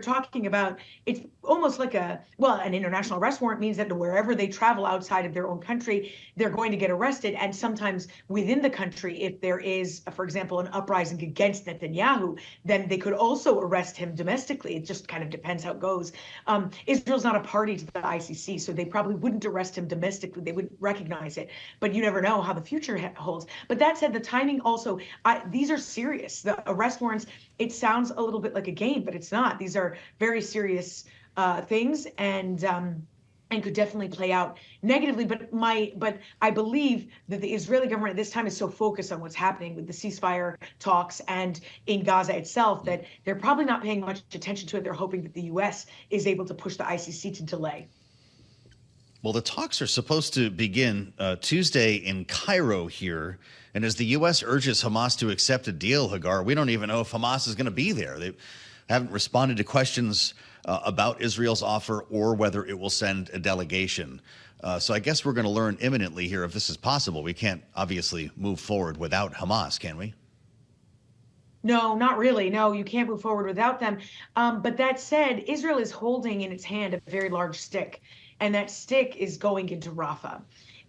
talking about, it's almost like an international arrest warrant means that wherever they travel outside of their own country, they're going to get arrested. And sometimes within the country, if there is, for example, an uprising against Netanyahu, then they could also arrest him domestically. It just kind of depends how it goes. Israel's not a party to the ICC, so they probably wouldn't arrest him domestically. They wouldn't recognize it. But you never know how the future holds. But that said, the timing also, these are serious. The arrest warrants, it sounds a little bit like a game, but it's not. These are very serious things, and could definitely play out negatively. But I believe that the Israeli government at this time is so focused on what's happening with the ceasefire talks and in Gaza itself that they're probably not paying much attention to it. They're hoping that the U.S. is able to push the ICC to delay. Well, the talks are supposed to begin Tuesday in Cairo here. And as the U.S. urges Hamas to accept a deal, Hagar, we don't even know if Hamas is going to be there. They haven't responded to questions about Israel's offer or whether it will send a delegation. So I guess we're going to learn imminently here if this is possible. We can't obviously move forward without Hamas, can we? No, not really. No, you can't move forward without them. But that said, Israel is holding in its hand a very large stick, and that stick is going into Rafah.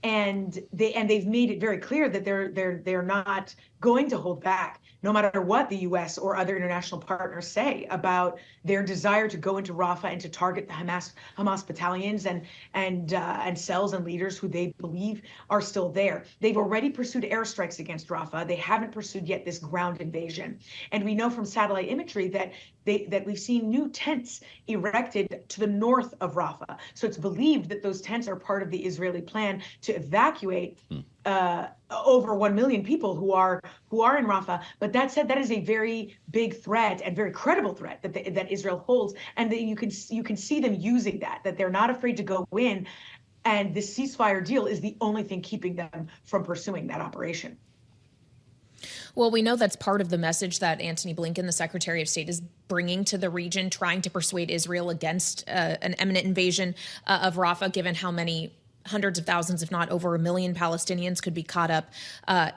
And they've made it very clear that they're not going to hold back, no matter what the U.S. or other international partners say about their desire to go into Rafah and to target the Hamas battalions and cells and leaders who they believe are still there. They've already pursued airstrikes against Rafah. They haven't pursued yet this ground invasion. And we know from satellite imagery that we've seen new tents erected to the north of Rafah. So it's believed that those tents are part of the Israeli plan to evacuate over 1 million people who are in Rafah. But that said, that is a very big threat and very credible threat that Israel holds, and that you can see them using that they're not afraid to go in, and this ceasefire deal is the only thing keeping them from pursuing that operation. Well, we know that's part of the message that Antony Blinken, the Secretary of State, is bringing to the region, trying to persuade Israel against an imminent invasion of Rafah, given how many hundreds of thousands, if not over 1 million Palestinians could be caught up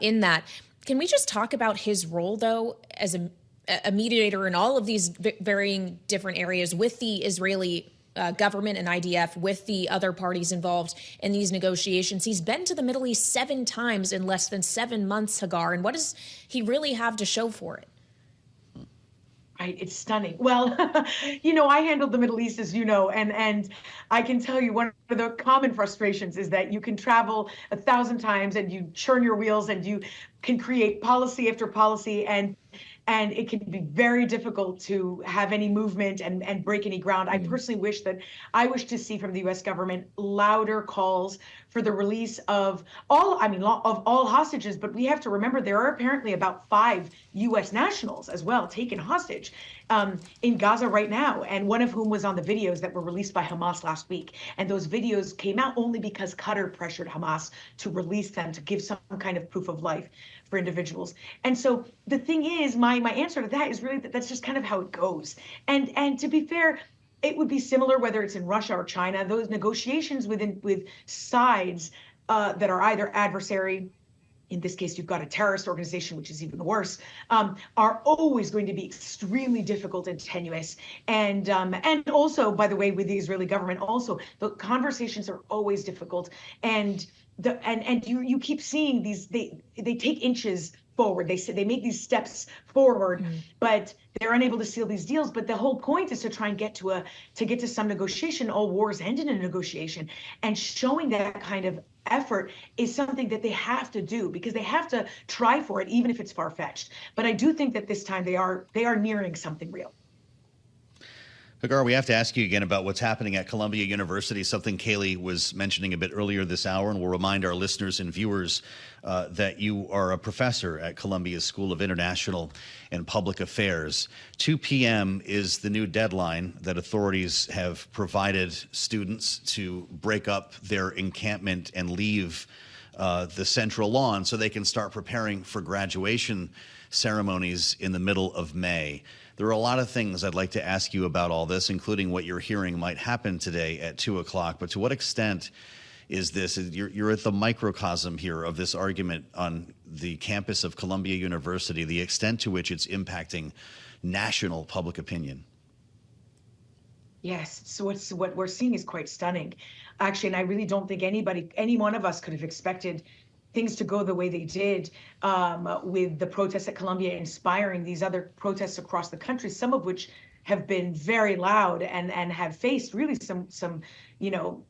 in that. Can we just talk about his role, though, as a mediator in all of these varying different areas with the Israeli government and IDF, with the other parties involved in these negotiations? He's been to the Middle East 7 times in less than 7 months, Hagar. And what does he really have to show for it? Right, it's stunning. Well, I handled the Middle East, as you know, and I can tell you one of the common frustrations is that you can travel 1,000 times and you churn your wheels and you can create policy after policy, and it can be very difficult to have any movement and break any ground. I personally wish to see from the U.S. government louder calls for the release of all hostages. But we have to remember there are apparently about 5 U.S. nationals as well taken hostage in Gaza right now, and one of whom was on the videos that were released by Hamas last week. And those videos came out only because Qatar pressured Hamas to release them, to give some kind of proof of life for individuals. And so the thing is, my answer to that is really that's just kind of how it goes. And to be fair, it would be similar whether it's in Russia or China. Those negotiations with sides that are either adversary, in this case, you've got a terrorist organization, which is even worse, are always going to be extremely difficult and tenuous. And also, by the way, with the Israeli government, also the conversations are always difficult. And you keep seeing these, they take inches forward. They make these steps forward, but they're unable to seal these deals. But the whole point is to try and get to some negotiation. All wars end in a negotiation, and showing that kind of effort is something that they have to do, because they have to try for it, even if it's far-fetched. But I do think that this time they are nearing something real. Hagar, we have to ask you again about what's happening at Columbia University, something Kailey was mentioning a bit earlier this hour, and we'll remind our listeners and viewers that you are a professor at Columbia's School of International and Public Affairs. 2 p.m. is the new deadline that authorities have provided students to break up their encampment and leave the central lawn so they can start preparing for graduation ceremonies in the middle of May. There are a lot of things I'd like to ask you about all this, including what you're hearing might happen today at 2 o'clock. But to what extent is this? You're at the microcosm here of this argument on the campus of Columbia University, the extent to which it's impacting national public opinion. Yes. So what we're seeing is quite stunning, actually. And I really don't think any one of us could have expected things to go the way they did, with the protests at Columbia inspiring these other protests across the country, some of which have been very loud and have faced really some, you know,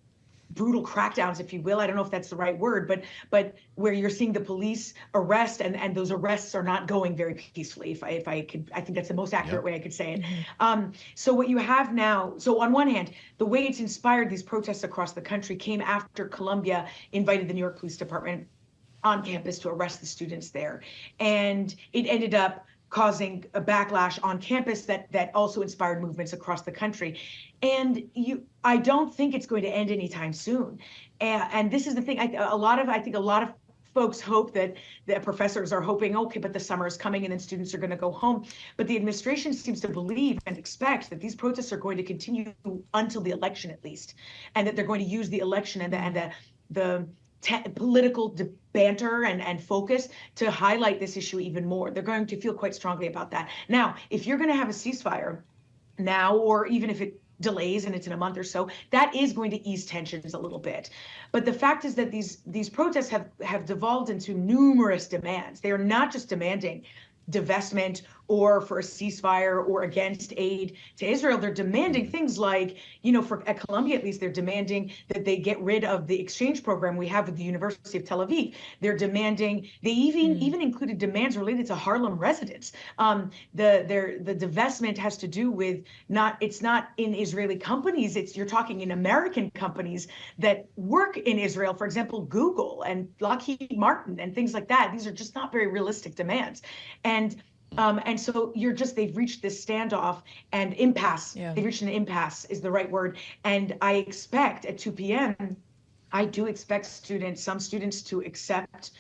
brutal crackdowns, if you will. I don't know if that's the right word, but where you're seeing the police arrest, and those arrests are not going very peacefully. If I could, I think that's the most accurate way I could say it. So what you have now, so on one hand, the way it's inspired these protests across the country came after Columbia invited the New York Police Department on campus to arrest the students there, and it ended up causing a backlash on campus that also inspired movements across the country. And I don't think it's going to end anytime soon. And this is the thing. I think a lot of folks hope that the professors are hoping, okay, but the summer is coming and then students are going to go home. But the administration seems to believe and expect that these protests are going to continue until the election, at least, and that they're going to use the election and the political banter and focus to highlight this issue even more. They're going to feel quite strongly about that. Now, if you're going to have a ceasefire now, or even if it delays and it's in a month or so, that is going to ease tensions a little bit. But the fact is that these protests have devolved into numerous demands. They are not just demanding divestment or for a ceasefire or against aid to Israel. They're demanding things like, at Columbia, at least, they're demanding that they get rid of the exchange program we have with the University of Tel Aviv. They're demanding, they even included demands related to Harlem residents. The divestment has to do with it's not in Israeli companies, you're talking in American companies that work in Israel, for example, Google and Lockheed Martin and things like that. These are just not very realistic demands. And so they've reached this standoff and impasse. Yeah. They've reached an impasse is the right word. And I expect at 2 p.m., I do expect some students to accept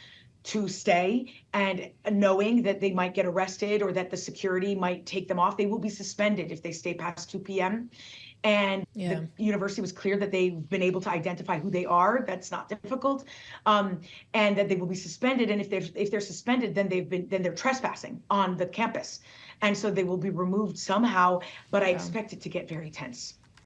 to stay, and knowing that they might get arrested or that the security might take them off. They will be suspended if they stay past 2 p.m. And the university was clear that they've been able to identify who they are. That's not difficult, and that they will be suspended. And if they're suspended, then they're trespassing on the campus, and so they will be removed somehow. But I expect it to get very tense.